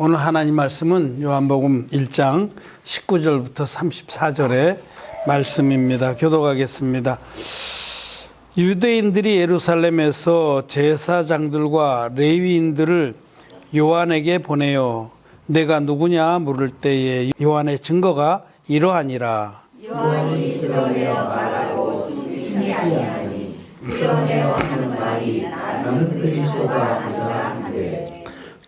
오늘 하나님 말씀은 요한복음 1장 19절부터 34절의 말씀입니다. 교독하겠습니다. 유대인들이 예루살렘에서 제사장들과 레위인들을 요한에게 보내어 내가 누구냐 물을 때에 요한의 증거가 이러하니라. 요한이 드러내어 말하고 숨기지 아니하니 드러내어 하는 말이 나는 그리스도가 아니라 하되.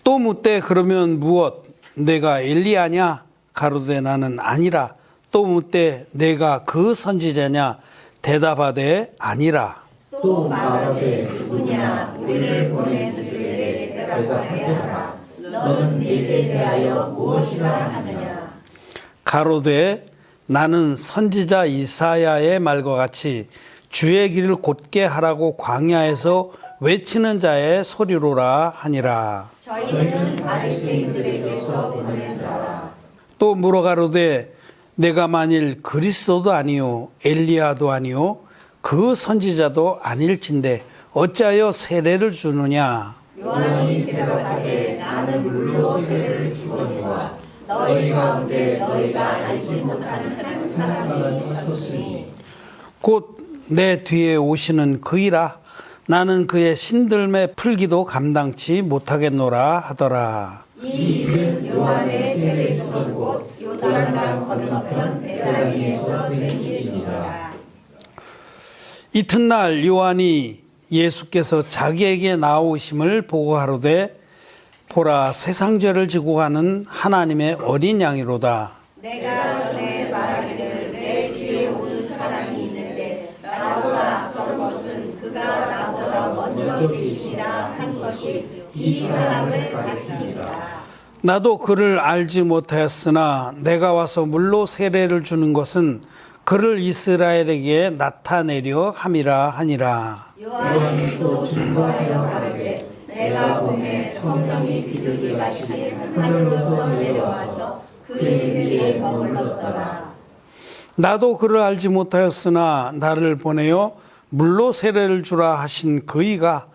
또 묻되 그러면 무엇? 내가 엘리야냐? 가로되 나는 아니라. 또 묻되 내가 그 선지자냐? 대답하되 아니라. 또 말하되 누구냐? 우리를 보낸 그들에게 대답하게 하라. 너는 네게 대하여 무엇이라 하느냐? 가로되 나는 선지자 이사야의 말과 같이 주의 길을 곧게 하라고 광야에서 외치는 자의 소리로라 하니라. 저희는 바리새인들에게서 보낸 자라. 또 물어가로되 내가 만일 그리스도도 아니요 엘리야도 아니요 그 선지자도 아닐진데 어찌하여 세례를 주느냐? 요한이 대답하되 나는 물로 세례를 주거니와 너희 가운데 너희가 알지 못하는 한 사람이 있었으니 곧 내 뒤에 오시는 그이라. 나는 그의 신들매 풀기도 감당치 못하겠노라 하더라. 이 일은 요한의 세례 주던 곳 요단강 건너편 베다니에서 된 일이니라. 이튿날 요한이 예수께서 자기에게 나오심을 보고하로되 보라 세상죄를 지고 가는 하나님의 어린 양이로다. 내가 전에 말하기를 내 뒤에 오는 사람이 있는데 나보다 앞선 것은 그가 나보다 먼저 계시니라 한 것이 이 사람을 가리키니라. 나도 그를 알지 못하였으나 내가 와서 물로 세례를 주는 것은 그를 이스라엘에게 나타내려 함이라 하니라. 요한이 또 증거하여 가르되 내가 봄에 성령이 비둘기 같이 하늘로서 내려와서 그의 위에 머물렀더라. 나도 그를 알지 못하였으나 나를 보내어 물로 세례를 주라 하신 그이가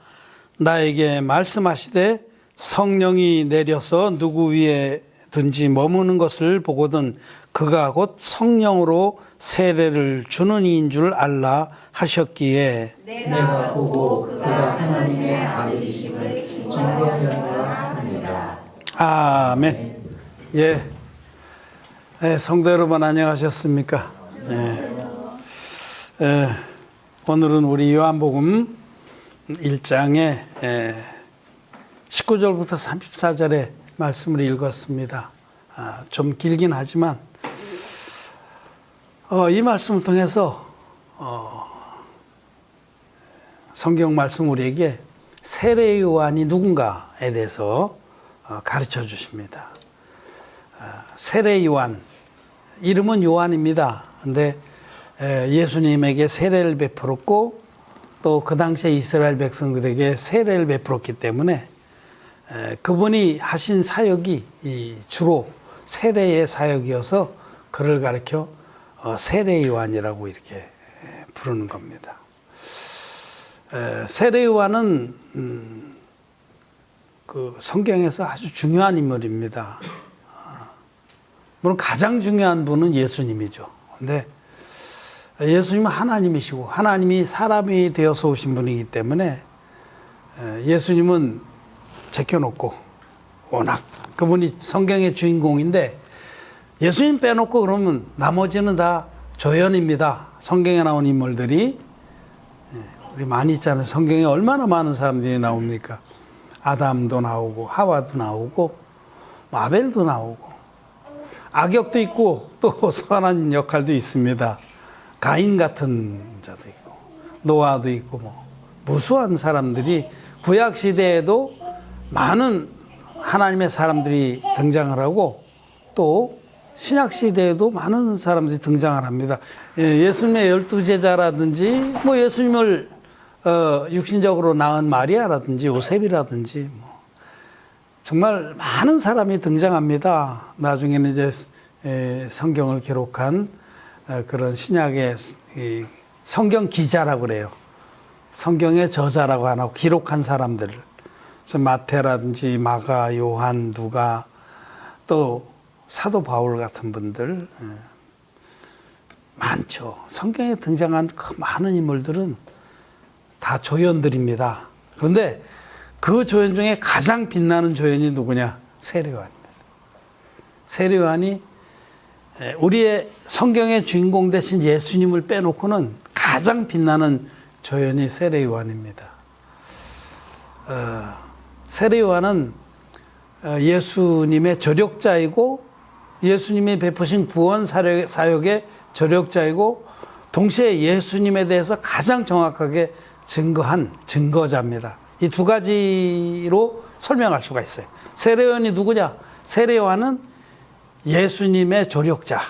나에게 말씀하시되 성령이 내려서 누구 위에든지 머무는 것을 보거든 그가 곧 성령으로 세례를 주는 이인 줄 알라 하셨기에 내가 보고 그가 하나님의 아들이심을 증거하였노라 하니라. 아멘. 예. 성도 여러분 안녕하셨습니까? 오늘은 우리 요한복음 1장의 19절부터 34절의 말씀을 읽었습니다. 좀 길긴 하지만 이 말씀을 통해서 성경 말씀 우리에게 세례 요한이 누군가에 대해서 가르쳐 주십니다. 세례 요한, 이름은 요한입니다. 근데 예수님에게 세례를 베풀었고 또 그 당시에 이스라엘 백성들에게 세례를 베풀었기 때문에 그분이 하신 사역이 주로 세례의 사역이어서 그를 가리켜 세례 요한이라고 이렇게 부르는 겁니다. 세례 요한은 그 성경에서 아주 중요한 인물입니다. 물론 가장 중요한 분은 예수님이죠. 근데 예수님은 하나님이시고 하나님이 사람이 되어서 오신 분이기 때문에 예수님은 제껴놓고 워낙 그분이 성경의 주인공인데 예수님 빼놓고 그러면 나머지는 다 조연입니다. 성경에 나온 인물들이 우리 많이 있잖아요. 성경에 얼마나 많은 사람들이 나옵니까? 아담도 나오고 하와도 나오고 아벨도 나오고 악역도 있고 또 선한 역할도 있습니다. 가인 같은 자도 있고 노아도 있고 뭐 무수한 사람들이 구약 시대에도 많은 하나님의 사람들이 등장을 하고 또 신약 시대에도 많은 사람들이 등장을 합니다. 예수님의 12제자라든지 뭐 예수님을 육신적으로 낳은 마리아라든지 요셉이라든지 뭐 정말 많은 사람이 등장합니다. 나중에는 이제 성경을 기록한 그런 신약의 성경 기자라고 그래요. 성경의 저자라고 하나 기록한 사람들. 그래서 마태라든지 마가, 요한, 누가, 또 사도 바울 같은 분들 많죠. 성경에 등장한 그 많은 인물들은 다 조연들입니다. 그런데 그 조연 중에 가장 빛나는 조연이 누구냐? 세례요한입니다. 세례요한이 우리의 성경의 주인공 대신 예수님을 빼놓고는 가장 빛나는 조연이 세례요한입니다. 세례요한은 예수님의 조력자이고 예수님이 베푸신 구원 사역의 조력자이고 동시에 예수님에 대해서 가장 정확하게 증거한 증거자입니다. 이 두 가지로 설명할 수가 있어요. 세례요한이 누구냐? 세례요한은 예수님의 조력자.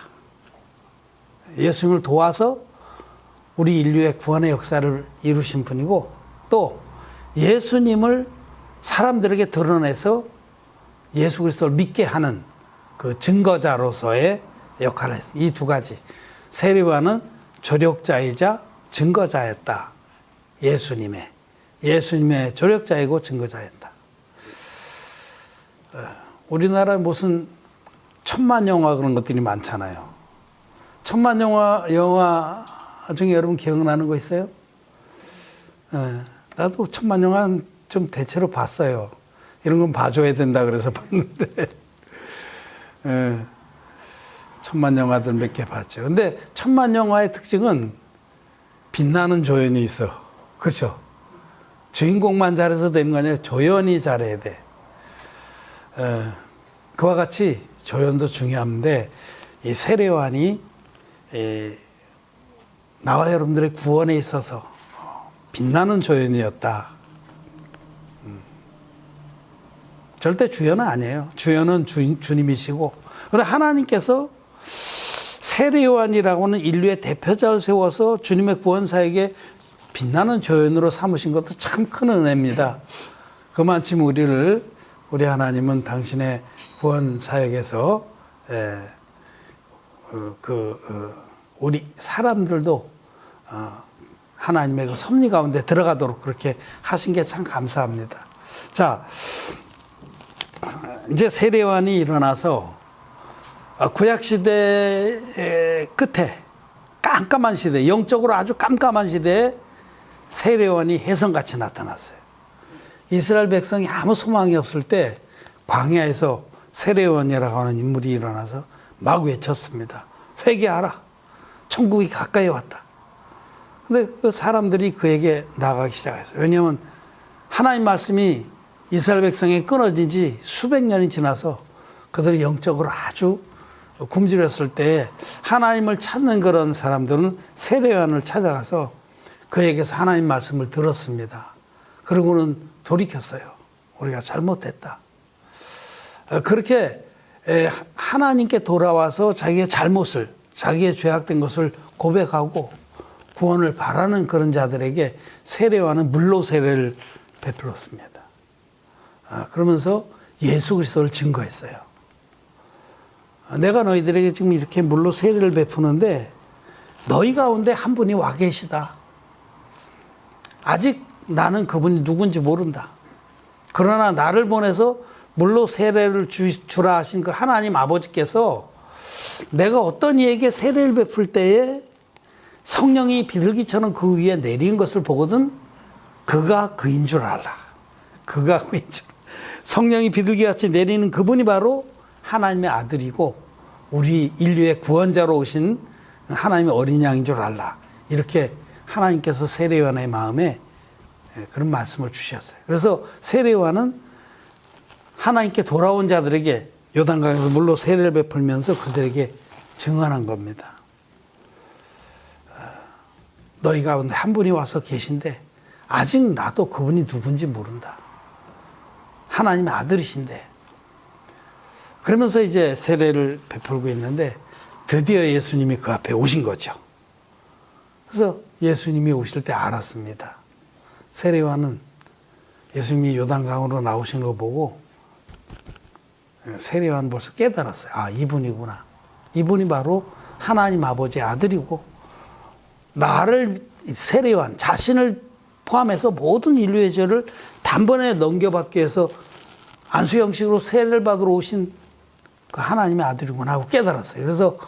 예수님을 도와서 우리 인류의 구원의 역사를 이루신 분이고 또 예수님을 사람들에게 드러내서 예수 그리스도를 믿게 하는 그 증거자로서의 역할을 했습니다. 이 두 가지. 세례요한은 조력자이자 증거자였다. 예수님의 조력자이고 증거자였다. 우리나라에 무슨 천만영화 그런 것들이 많잖아요. 천만영화 중에 여러분 기억나는 거 있어요? 나도 천만영화 좀 대체로 봤어요. 이런 건 봐줘야 된다 그래서 봤는데 천만영화들 몇 개 봤죠. 근데 천만영화의 특징은 빛나는 조연이 있어. 그렇죠? 주인공만 잘해서 되는 거 아니라 조연이 잘해야 돼. 그와 같이 조연도 중요한데 이 세례요한이 나와 여러분들의 구원에 있어서 빛나는 조연이었다. 절대 주연은 아니에요. 주연은 주님이시고 그러나 하나님께서 세례요한이라고는 인류의 대표자를 세워서 주님의 구원 사역에 빛나는 조연으로 삼으신 것도 참 큰 은혜입니다. 그만큼 우리 하나님은 당신의 구원 사역에서 우리 사람들도 하나님의 그 섭리 가운데 들어가도록 그렇게 하신 게 참 감사합니다. 자, 이제 세례요한이 일어나서 구약 시대의 끝에 깜깜한 시대, 영적으로 아주 깜깜한 시대에 세례요한이 혜성같이 나타났어요. 이스라엘 백성이 아무 소망이 없을 때 광야에서 세례요한이라고 하는 인물이 일어나서 막 외쳤습니다. 회개하라. 천국이 가까이 왔다. 근데 그 사람들이 그에게 나가기 시작했어요. 왜냐하면 하나님 말씀이 이스라엘 백성에 끊어진 지 수백 년이 지나서 그들이 영적으로 아주 굶주렸을 때 하나님을 찾는 그런 사람들은 세례요한을 찾아가서 그에게서 하나님 말씀을 들었습니다. 그러고는 돌이켰어요. 우리가 잘못했다. 그렇게 하나님께 돌아와서 자기의 잘못을, 자기의 죄악된 것을 고백하고 구원을 바라는 그런 자들에게 세례요한은 물로 세례를 베풀었습니다. 그러면서 예수 그리스도를 증거했어요. 내가 너희들에게 지금 이렇게 물로 세례를 베푸는데 너희 가운데 한 분이 와 계시다. 아직 나는 그분이 누군지 모른다. 그러나 나를 보내서 물로 세례를 주라 하신 그 하나님 아버지께서 내가 어떤 이에게 세례를 베풀 때에 성령이 비둘기처럼 그 위에 내린 것을 보거든 그가 그인 줄 알라. 그가 그인 줄. 성령이 비둘기같이 내리는 그분이 바로 하나님의 아들이고 우리 인류의 구원자로 오신 하나님의 어린 양인 줄 알라. 이렇게 하나님께서 세례요한의 마음에 그런 말씀을 주셨어요. 그래서 세례요한은 하나님께 돌아온 자들에게 요단강에서 물로 세례를 베풀면서 그들에게 증언한 겁니다. 너희 가운데 한 분이 와서 계신데 아직 나도 그분이 누군지 모른다. 하나님의 아들이신데. 그러면서 이제 세례를 베풀고 있는데 드디어 예수님이 그 앞에 오신 거죠. 그래서 예수님이 오실 때 알았습니다. 세례요한은 예수님이 요단강으로 나오신 거 보고 세례요한은 벌써 깨달았어요. 아, 이분이구나. 이분이 바로 하나님 아버지의 아들이고 나를 세례요한 자신을 포함해서 모든 인류의 죄를 단번에 넘겨받기 위해서 안수 형식으로 세례를 받으러 오신 그 하나님의 아들이구나 하고 깨달았어요. 그래서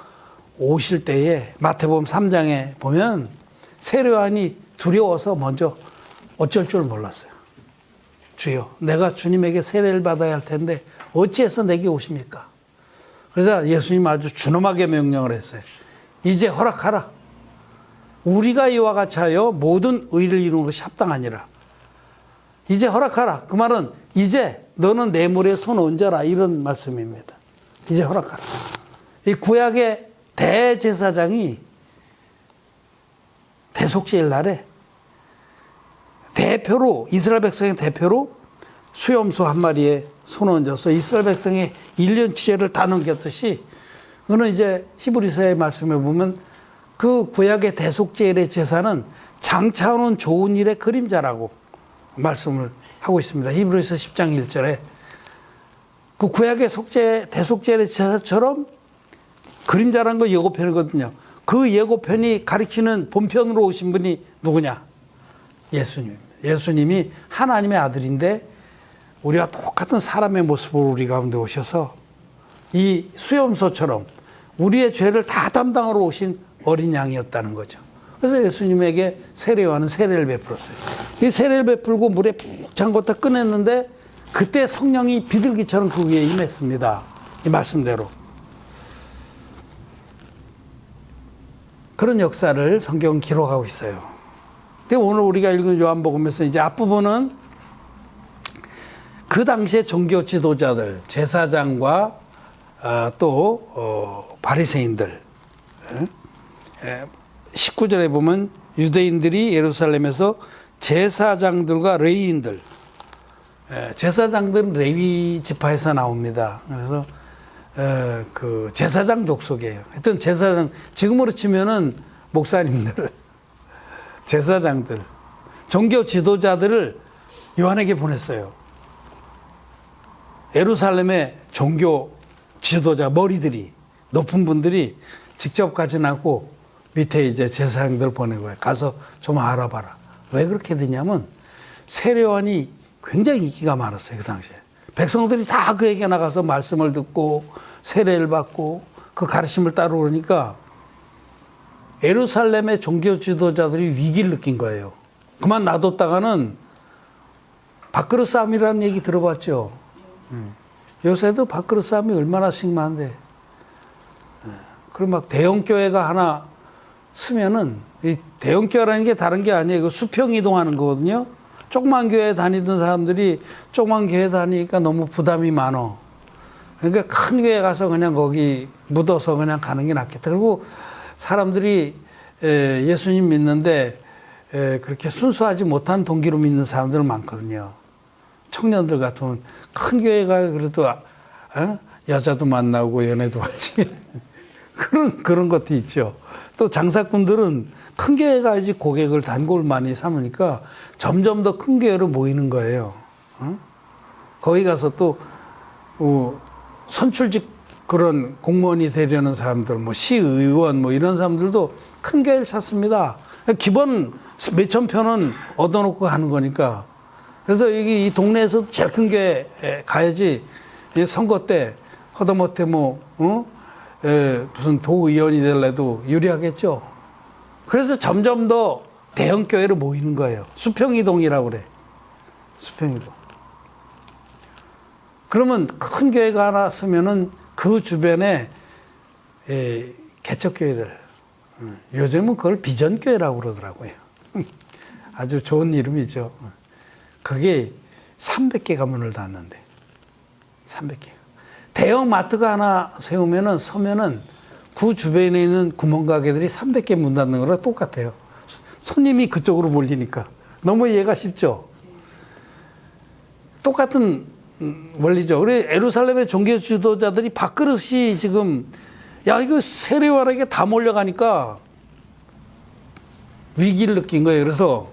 오실 때에 마태복음 3장에 보면 세례요한이 두려워서 먼저 어쩔 줄 몰랐어요. 주여, 내가 주님에게 세례를 받아야 할 텐데 어찌해서 내게 오십니까? 그래서 예수님 아주 준엄하게 명령을 했어요. 이제 허락하라. 우리가 이와 같이 하여 모든 의를 이루는 것이 합당하니라. 이제 허락하라. 그 말은 이제 너는 내 물에 손 얹어라, 이런 말씀입니다. 이제 허락하라. 이 구약의 대제사장이 대속죄일 날에 대표로, 이스라엘 백성의 대표로 수염소 한 마리에 손 얹어서 이스라엘 백성의 1년 지제를 다 넘겼듯이, 그거는 이제 히브리서의 말씀에 보면 그 구약의 대속죄일의 제사는 장차오는 좋은 일의 그림자라고 말씀을 하고 있습니다. 히브리서 10장 1절에 그 구약의 대속죄일의 제사처럼 그림자라는 거 예고편이거든요. 그 예고편이 가리키는 본편으로 오신 분이 누구냐? 예수님입니다. 예수님이 하나님의 아들인데 우리와 똑같은 사람의 모습으로 우리 가운데 오셔서 이 수염소처럼 우리의 죄를 다 담당하러 오신 어린 양이었다는 거죠. 그래서 예수님에게 세례요한은 세례를 베풀었어요. 이 세례를 베풀고 물에 푹 잠궜다 꺼냈는데 그때 성령이 비둘기처럼 그 위에 임했습니다. 이 말씀대로. 그런 역사를 성경은 기록하고 있어요. 근데 오늘 우리가 읽은 요한복음에서 이제 앞부분은 그 당시에 종교 지도자들, 제사장과 또 바리새인들, 19절에 보면 유대인들이 예루살렘에서 제사장들과 레위인들, 제사장들은 레위 지파에서 나옵니다. 그래서 그 제사장 족속이에요. 하여튼 제사장, 지금으로 치면은 목사님들, 제사장들, 종교 지도자들을 요한에게 보냈어요. 예루살렘의 종교 지도자 머리들이, 높은 분들이 직접 가진 않고 밑에 이제 제사장들 보낸 거예요. 가서 좀 알아봐라. 왜 그렇게 되냐면 세례요한이 굉장히 인기가 많았어요. 그 당시에 백성들이 다 그에게 나가서 말씀을 듣고 세례를 받고 그 가르침을 따르고 그러니까 예루살렘의 종교 지도자들이 위기를 느낀 거예요. 그만 놔뒀다가는 밥그릇 싸움이라는 얘기 들어봤죠. 요새도 밥그릇 싸움이 얼마나 심한데, 그리고 막 대형교회가 하나 쓰면은, 이 대형교회라는 게 다른 게 아니에요. 그 수평 이동하는 거거든요. 조그만 교회 다니던 사람들이 조그만 교회 다니니까 너무 부담이 많어. 그러니까 큰 교회 가서 그냥 거기 묻어서 그냥 가는 게 낫겠다. 그리고 사람들이 예수님 믿는데 그렇게 순수하지 못한 동기로 믿는 사람들 많거든요. 청년들 같으면 큰 교회 가야 그래도 여자도 만나고 연애도 하지. 그런 것도 있죠. 또 장사꾼들은 큰 교회 가야지 고객을 단골 많이 삼으니까 점점 더 큰 교회로 모이는 거예요. 거기 가서 또 선출직 그런 공무원이 되려는 사람들, 뭐 시의원 뭐 이런 사람들도 큰 교회를 찾습니다. 기본 몇천 표는 얻어놓고 가는 거니까. 그래서 여기 이 동네에서 제일 큰 교회 가야지 이 선거 때 허다못해 무슨 도의원이 될래도 유리하겠죠. 그래서 점점 더 대형 교회로 모이는 거예요. 수평이동이라고 그래. 수평이동. 그러면 큰 교회가 하나 쓰면은 그 주변에 개척교회들, 요즘은 그걸 비전교회라고 그러더라고요. 아주 좋은 이름이죠. 그게 300개가 문을 닫는데, 300개. 대형 마트가 하나 서면은 그 주변에 있는 구멍가게들이 300개 문 닫는 거랑 똑같아요. 손님이 그쪽으로 몰리니까. 너무 이해가 쉽죠? 똑같은 원리죠. 그래, 예루살렘의 종교 지도자들이 밥그릇이 지금, 야, 이거 세례요한에게 다 몰려가니까 위기를 느낀 거예요. 그래서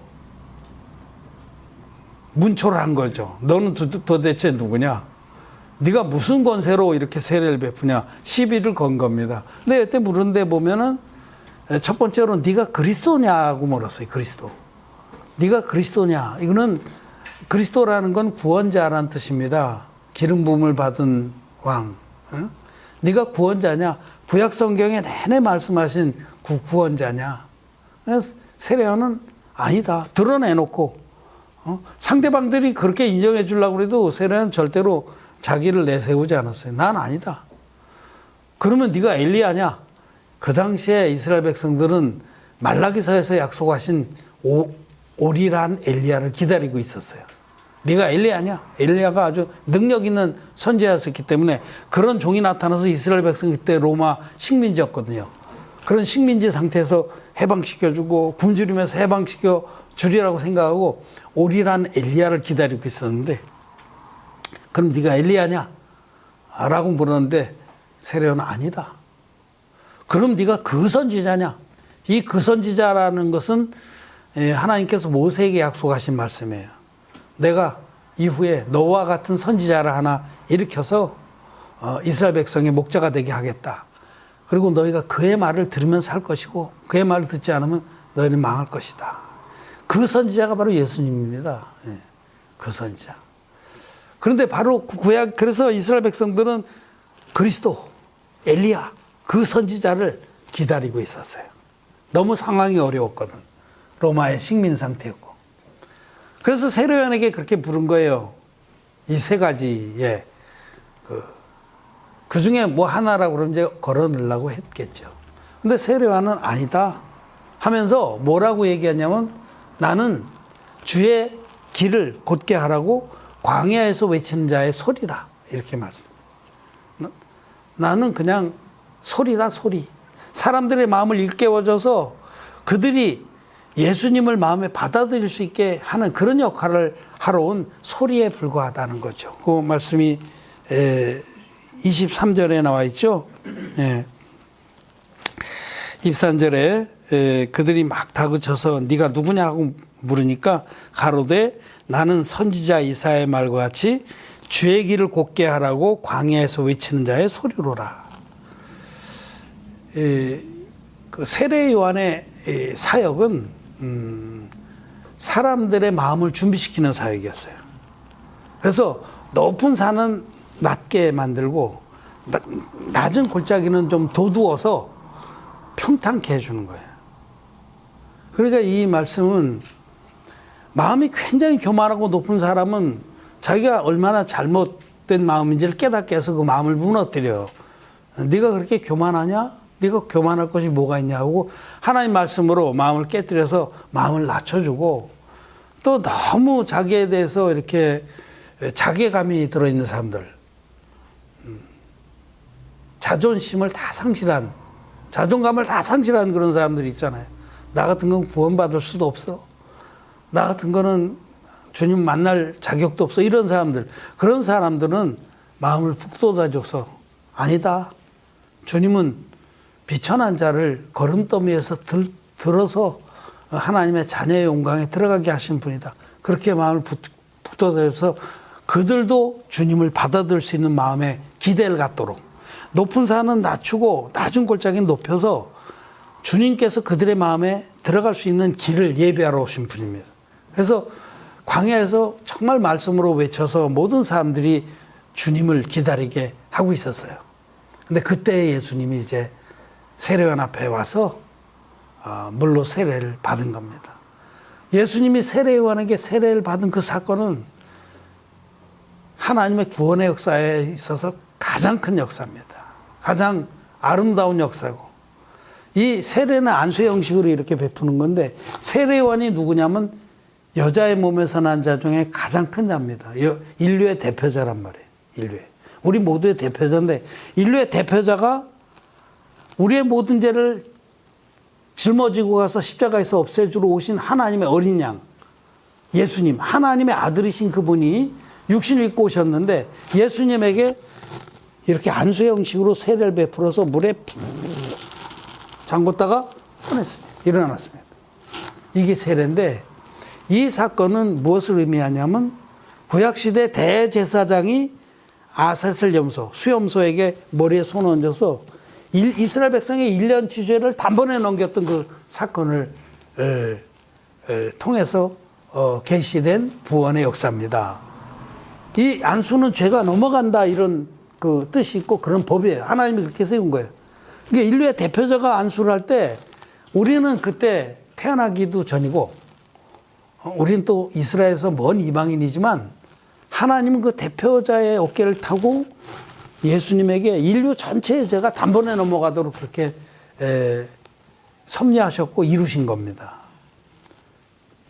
문초를 한 거죠. 너는 도대체 누구냐? 네가 무슨 권세로 이렇게 세례를 베푸냐? 시비를 건 겁니다. 근데 이때 물은데 보면은 첫 번째로 네가 그리스도냐고 물었어요. 그리스도. 네가 그리스도냐? 이거는 그리스도라는 건 구원자라는 뜻입니다. 기름 부음을 받은 왕. 네가 구원자냐? 구약 성경에 내내 말씀하신 구원자냐? 그래서 세례요한은 아니다. 드러내놓고 상대방들이 그렇게 인정해 주려고 해도 세례요한은 절대로 자기를 내세우지 않았어요. 난 아니다. 그러면 네가 엘리야냐? 그 당시에 이스라엘 백성들은 말라기서에서 약속하신 오리란 엘리야를 기다리고 있었어요. 네가 엘리야냐? 엘리야가 아주 능력 있는 선지자였기 때문에 그런 종이 나타나서 이스라엘 백성 그때 로마 식민지였거든요. 그런 식민지 상태에서 해방시켜주고 굶주리면서 해방시켜 주리라고 생각하고 오리란 엘리야를 기다리고 있었는데, 그럼 네가 엘리야냐? 라고 물었는데 세례요한은 아니다. 그럼 네가 그 선지자냐? 이 그 선지자라는 것은 하나님께서 모세에게 약속하신 말씀이에요. 내가 이후에 너와 같은 선지자를 하나 일으켜서 이스라엘 백성의 목자가 되게 하겠다. 그리고 너희가 그의 말을 들으면 살 것이고 그의 말을 듣지 않으면 너희는 망할 것이다. 그 선지자가 바로 예수님입니다. 그 선지자. 그런데 바로 구약, 그래서 이스라엘 백성들은 그리스도, 엘리야, 그 선지자를 기다리고 있었어요. 너무 상황이 어려웠거든. 로마의 식민 상태였고. 그래서 세례요한에게 그렇게 부른 거예요. 이 세 가지에 그 중에 뭐 하나라고 그러면 이제 걸어 넣으려고 했겠죠. 근데 세례요한은 아니다 하면서 뭐라고 얘기하냐면, 나는 주의 길을 곧게 하라고 광야에서 외치는 자의 소리라. 이렇게 말씀합니다. 나는 그냥 소리다, 소리. 사람들의 마음을 일깨워줘서 그들이 예수님을 마음에 받아들일 수 있게 하는 그런 역할을 하러 온 소리에 불과하다는 거죠. 그 말씀이 23절에 나와 있죠. 23절에 그들이 막 다그쳐서 네가 누구냐 하고 물으니까 가로되 나는 선지자 이사야의 말과 같이 주의 길을 곧게 하라고 광야에서 외치는 자의 소리로라. 그 세례 요한의 사역은 사람들의 마음을 준비시키는 사역이었어요. 그래서 높은 산은 낮게 만들고 낮은 골짜기는 좀 도두어서 평탄케 해주는 거예요. 그러니까 이 말씀은 마음이 굉장히 교만하고 높은 사람은 자기가 얼마나 잘못된 마음인지를 깨닫게 해서 그 마음을 무너뜨려요. 네가 그렇게 교만하냐? 네가 교만할 것이 뭐가 있냐고 하나님 말씀으로 마음을 깨뜨려서 마음을 낮춰주고, 또 너무 자기에 대해서 이렇게 자괴감이 들어있는 사람들, 자존심을 다 상실한, 자존감을 다 상실한 그런 사람들이 있잖아요. 나 같은 건 구원받을 수도 없어. 나 같은 거는 주님 만날 자격도 없어. 이런 사람들, 그런 사람들은 마음을 푹 쏟아줘서 아니다. 주님은 비천한 자를 걸음더미에서 들어서 하나님의 자녀의 영광에 들어가게 하신 분이다. 그렇게 마음을 푹 쏟아줘서 그들도 주님을 받아들일 수 있는 마음에 기대를 갖도록, 높은 산은 낮추고 낮은 골짜기는 높여서 주님께서 그들의 마음에 들어갈 수 있는 길을 예비하러 오신 분입니다. 그래서 광야에서 정말 말씀으로 외쳐서 모든 사람들이 주님을 기다리게 하고 있었어요. 근데 그때 예수님이 이제 세례요한 앞에 와서 물로 세례를 받은 겁니다. 예수님이 세례요한에게 세례를 받은 그 사건은 하나님의 구원의 역사에 있어서 가장 큰 역사입니다. 가장 아름다운 역사고, 이 세례는 안수의 형식으로 이렇게 베푸는 건데, 세례요한이 누구냐면 여자의 몸에서 난 자 중에 가장 큰 자입니다. 인류의 대표자란 말이에요. 인류의. 우리 모두의 대표자인데, 인류의 대표자가 우리의 모든 죄를 짊어지고 가서 십자가에서 없애주러 오신 하나님의 어린 양, 예수님, 하나님의 아들이신 그분이 육신을 입고 오셨는데, 예수님에게 이렇게 안수의 형식으로 세례를 베풀어서 물에 잠궜다가 꺼냈습니다. 일어났습니다. 이게 세례인데, 이 사건은 무엇을 의미하냐면 구약시대 대제사장이 아셋을 염소, 수염소에게 머리에 손을 얹어서 이스라엘 백성의 1년치 죄를 단번에 넘겼던 그 사건을 통해서 계시된 구원의 역사입니다. 이 안수는 죄가 넘어간다, 이런 그 뜻이 있고 그런 법이에요. 하나님이 그렇게 세운 거예요. 그러니까 인류의 대표자가 안수를 할 때 우리는 그때 태어나기도 전이고 우리는 또 이스라엘에서 먼 이방인이지만 하나님은 그 대표자의 어깨를 타고 예수님에게 인류 전체의 죄가 단번에 넘어가도록 그렇게 섭리하셨고 이루신 겁니다.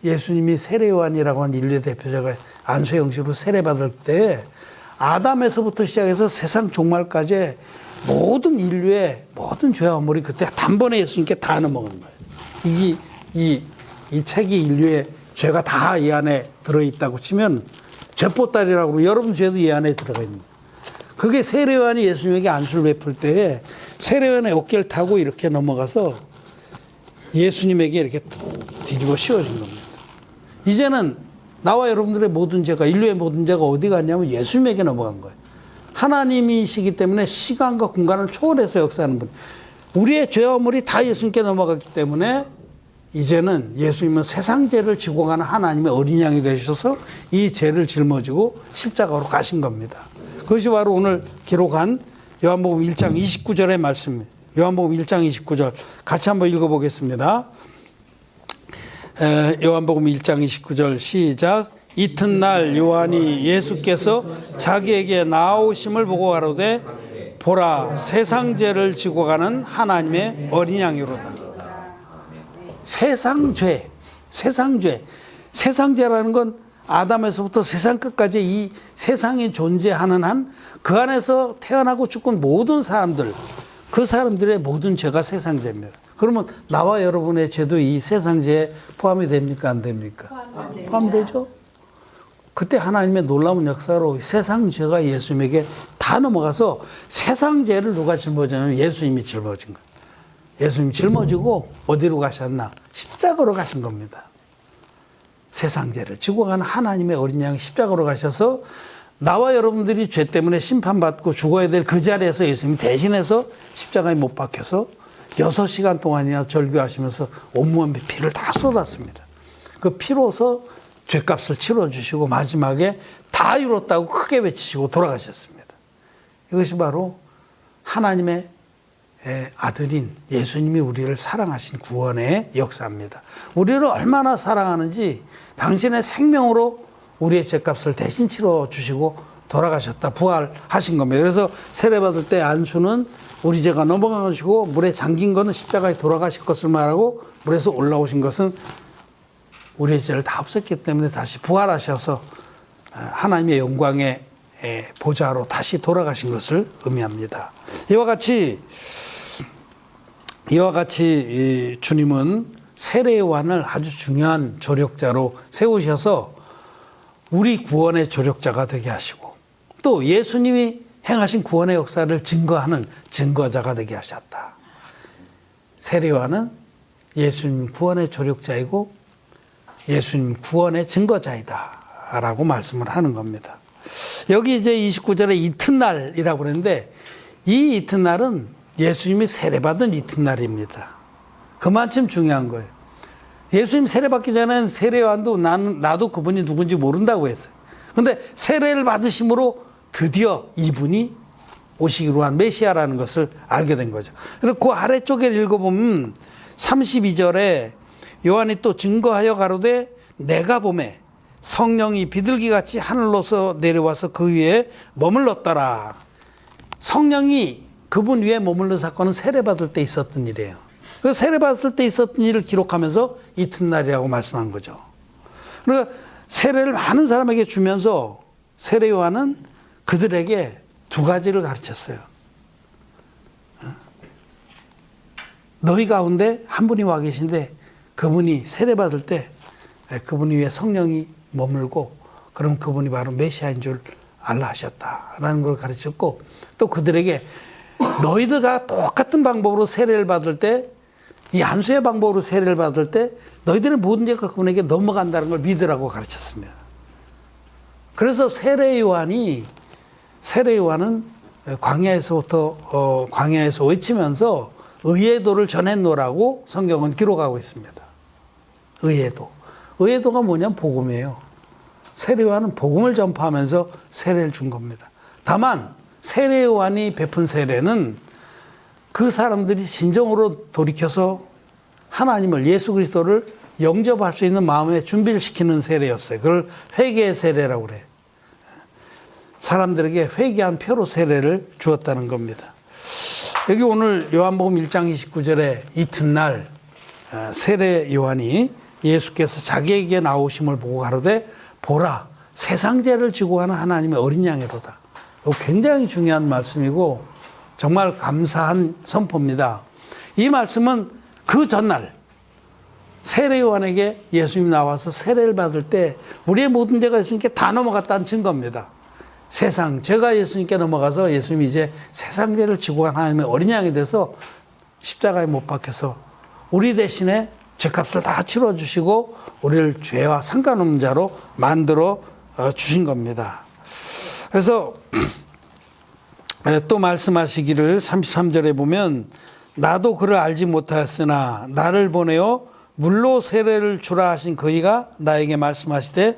예수님이 세례요한이라고 하는 인류의 대표자가 안수 형식으로 세례받을 때 아담에서부터 시작해서 세상 종말까지 모든 인류의 모든 죄와 허물이 그때 단번에 예수님께 다 넘어간 거예요. 이 책이 인류의 죄가 다 이 안에 들어있다고 치면 죄보따리라고 그러고 여러분 죄도 이 안에 들어가 있는 거예요. 그게 세례요한이 예수님에게 안수를 베풀 때에 세례요한의 어깨를 타고 이렇게 넘어가서 예수님에게 이렇게 뒤집어 씌워진 겁니다. 이제는 나와 여러분들의 모든 죄가 인류의 모든 죄가 어디 갔냐면 예수님에게 넘어간 거예요. 하나님이시기 때문에 시간과 공간을 초월해서 역사하는 분. 우리의 죄와 허물이 다 예수님께 넘어갔기 때문에 이제는 예수님은 세상 죄를 지고 가는 하나님의 어린 양이 되셔서 이 죄를 짊어지고 십자가로 가신 겁니다. 그것이 바로 오늘 기록한 요한복음 1장 29절의 말씀입니다. 요한복음 1장 29절 같이 한번 읽어보겠습니다. 요한복음 1장 29절 시작. 이튿날 요한이 예수께서 자기에게 나오심을 보고 가로되 보라 세상 죄를 지고 가는 하나님의 어린 양이로다. 세상죄라는 건 아담에서부터 세상 끝까지 이 세상이 존재하는 한 그 안에서 태어나고 죽은 모든 사람들, 그 사람들의 모든 죄가 세상죄입니다. 그러면 나와 여러분의 죄도 이 세상죄에 포함이 됩니까? 안 됩니까? 포함되죠? 그때 하나님의 놀라운 역사로 세상 죄가 예수님에게 다 넘어가서 세상 죄를 누가 짊어지냐면 예수님이 짊어진 거예요. 예수님이 짊어지고 어디로 가셨나? 십자가로 가신 겁니다. 세상 죄를 지고 가는 하나님의 어린 양이 십자가로 가셔서 나와 여러분들이 죄 때문에 심판받고 죽어야 될 그 자리에서 예수님이 대신해서 십자가에 못 박혀서 6시간 동안이나 절규하시면서 온몸에 피를 다 쏟았습니다. 그 피로서 죄값을 치러주시고 마지막에 다 이뤘다고 크게 외치시고 돌아가셨습니다. 이것이 바로 하나님의 아들인 예수님이 우리를 사랑하신 구원의 역사입니다. 우리를 얼마나 사랑하는지 당신의 생명으로 우리의 죄값을 대신 치러주시고 돌아가셨다, 부활하신 겁니다. 그래서 세례받을 때 안수는 우리 죄가 넘어간 것이고 물에 잠긴 것은 십자가에 돌아가실 것을 말하고 물에서 올라오신 것은 우리의 죄를 다 없앴기 때문에 다시 부활하셔서 하나님의 영광의 보좌로 다시 돌아가신 것을 의미합니다. 이와 같이 주님은 세례요한을 아주 중요한 조력자로 세우셔서 우리 구원의 조력자가 되게 하시고 또 예수님이 행하신 구원의 역사를 증거하는 증거자가 되게 하셨다. 세례요한은 예수님 구원의 조력자이고 예수님 구원의 증거자이다 라고 말씀을 하는 겁니다. 여기 이제 29절에 이튿날이라고 그랬는데 이 이튿날은 예수님이 세례받은 이튿날입니다. 그만큼 중요한 거예요. 예수님 세례받기 전에는 세례요한도 나도 그분이 누군지 모른다고 했어요. 그런데 세례를 받으심으로 드디어 이분이 오시기로 한 메시아라는 것을 알게 된 거죠. 그리고 그 아래쪽에 읽어보면 32절에 요한이 또 증거하여 가로되 내가 보매 성령이 비둘기같이 하늘로서 내려와서 그 위에 머물렀더라. 성령이 그분 위에 머물러 사건은 세례받을 때 있었던 일이에요. 그 세례받을 때 있었던 일을 기록하면서 이튿날이라고 말씀한 거죠. 그러니까 세례를 많은 사람에게 주면서 세례 요한은 그들에게 두 가지를 가르쳤어요. 너희 가운데 한 분이 와 계신데 그분이 세례받을 때 그분 위에 성령이 머물고 그럼 그분이 바로 메시아인 줄 알라 하셨다라는 걸 가르쳤고 또 그들에게 너희들과 똑같은 방법으로 세례를 받을 때 이 안수의 방법으로 세례를 받을 때 너희들의 모든 죄가 그분에게 넘어간다는 걸 믿으라고 가르쳤습니다. 그래서 세례 요한은 광야에서 외치면서 의회도를 전했노라고 성경은 기록하고 있습니다. 의회도가 뭐냐면 복음이에요. 세례 요한은 복음을 전파하면서 세례를 준 겁니다. 다만 세례 요한이 베푼 세례는 그 사람들이 진정으로 돌이켜서 하나님을, 예수 그리스도를 영접할 수 있는 마음의 준비를 시키는 세례였어요. 그걸 회개의 세례라고 그래요. 사람들에게 회개한 표로 세례를 주었다는 겁니다. 여기 오늘 요한복음 1장 29절에 이튿날 세례 요한이 예수께서 자기에게 나오심을 보고 가로되 보라 세상 죄를 지고 가는 하나님의 어린 양이로다. 이거 굉장히 중요한 말씀이고 정말 감사한 선포입니다. 이 말씀은 그 전날 세례 요한에게 예수님이 나와서 세례를 받을 때 우리의 모든 죄가 예수님께 다 넘어갔다는 증거입니다. 세상 죄가 예수님께 넘어가서 예수님이 이제 세상 죄를 지고 간 하나님의 어린 양이 돼서 십자가에 못 박혀서 우리 대신에 죄값을 다 치러주시고 우리를 죄와 상관없는 자로 만들어 주신 겁니다. 그래서 또 말씀하시기를 33절에 보면 나도 그를 알지 못하였으나 나를 보내어 물로 세례를 주라 하신 그이가 나에게 말씀하시되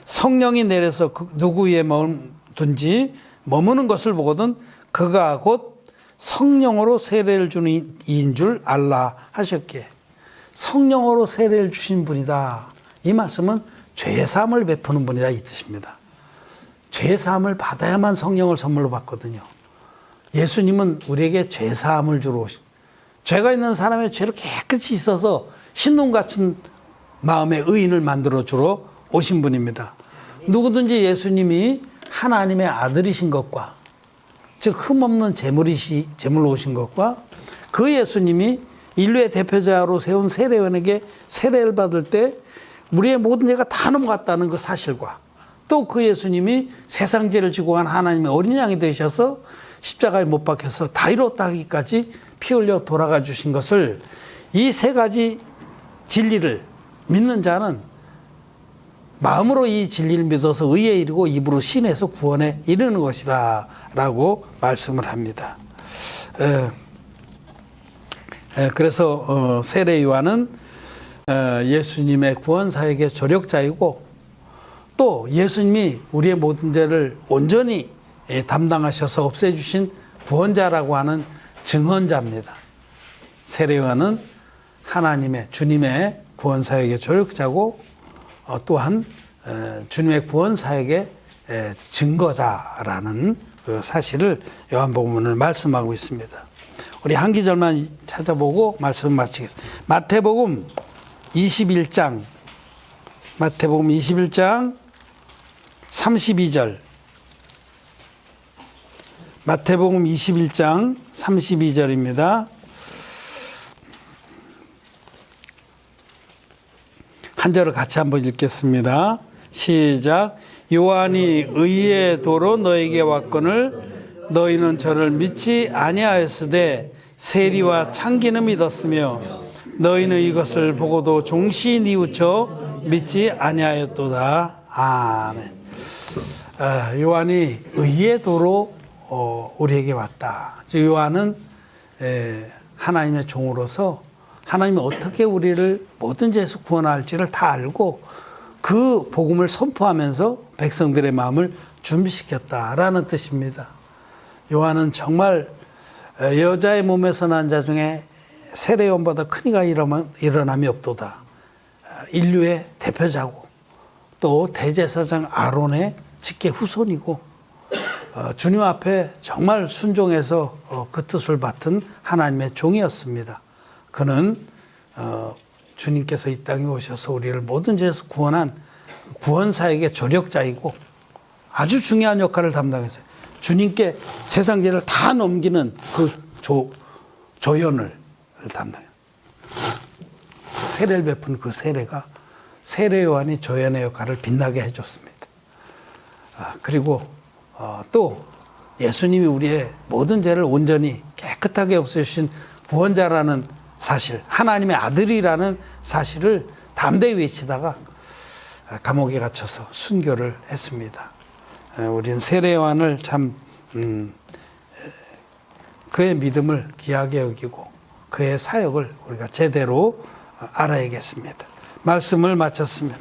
성령이 내려서 누구 위에 머무든지 머무는 것을 보거든 그가 곧 성령으로 세례를 주는 이인 줄 알라 하셨기에 성령으로 세례를 주신 분이다. 이 말씀은 죄사함을 베푸는 분이다 이 뜻입니다. 죄사함을 받아야만 성령을 선물로 받거든요. 예수님은 우리에게 죄사함을 주러 오신, 죄가 있는 사람의 죄를 깨끗이 씻어서 신눈 같은 마음의 의인을 만들어 주러 오신 분입니다. 누구든지 예수님이 하나님의 아들이신 것과 즉 흠없는 제물로 오신 것과 그 예수님이 인류의 대표자로 세운 세례요한에게 세례를 받을 때 우리의 모든 죄가 다 넘어갔다는 그 사실과 또 그 예수님이 세상 죄를 지고 간 하나님의 어린 양이 되셔서 십자가에 못 박혀서 다 이뤘다 하기까지 피 흘려 돌아가 주신 것을 이 세 가지 진리를 믿는 자는 마음으로 이 진리를 믿어서 의에 이르고 입으로 신해서 구원에 이르는 것이다 라고 말씀을 합니다. 그래서 세례 요한은 예수님의 구원 사역의 조력자이고 또 예수님이 우리의 모든 죄를 온전히 담당하셔서 없애주신 구원자라고 하는 증언자입니다. 세례 요한은 하나님의 주님의 구원 사역의 조력자고 또한 주님의 구원 사역의 증거자라는 그 사실을 요한복음은 말씀하고 있습니다. 우리 한 기절만 찾아보고 말씀 마치겠습니다. 마태복음 21장 32절 마태복음 21장 32절입니다. 한 절을 같이 한번 읽겠습니다. 시작. 요한이 의의 도로 너에게 왔거늘 너희는 저를 믿지 아니하였으되 세리와 창기는 믿었으며 너희는 이것을 보고도 종시 뉘우쳐 믿지 아니하였도다. 아멘. 요한이 의의 도로 우리에게 왔다. 요한은 하나님의 종으로서 하나님이 어떻게 우리를 모든 죄에서 구원할지를 다 알고 그 복음을 선포하면서 백성들의 마음을 준비시켰다라는 뜻입니다. 요한은 정말 여자의 몸에서 난 자 중에 세례요한보다 큰 이가 일어남이 없도다. 인류의 대표자고 또 대제사장 아론의 직계 후손이고 주님 앞에 정말 순종해서 그 뜻을 맡은 하나님의 종이었습니다. 그는 주님께서 이 땅에 오셔서 우리를 모든 죄에서 구원한 구원사역의 조력자이고 아주 중요한 역할을 담당했어요. 주님께 세상 죄를 다 넘기는 그 조연을 담당해요. 세례를 베푼 그 세례가 세례 요한이 조연의 역할을 빛나게 해줬습니다. 그리고 또 예수님이 우리의 모든 죄를 온전히 깨끗하게 없애주신 구원자라는 사실, 하나님의 아들이라는 사실을 담대히 외치다가 감옥에 갇혀서 순교를 했습니다. 우리는 세례 요한을 참 그의 믿음을 귀하게 여기고 그의 사역을 우리가 제대로 알아야겠습니다. 말씀을 마쳤습니다.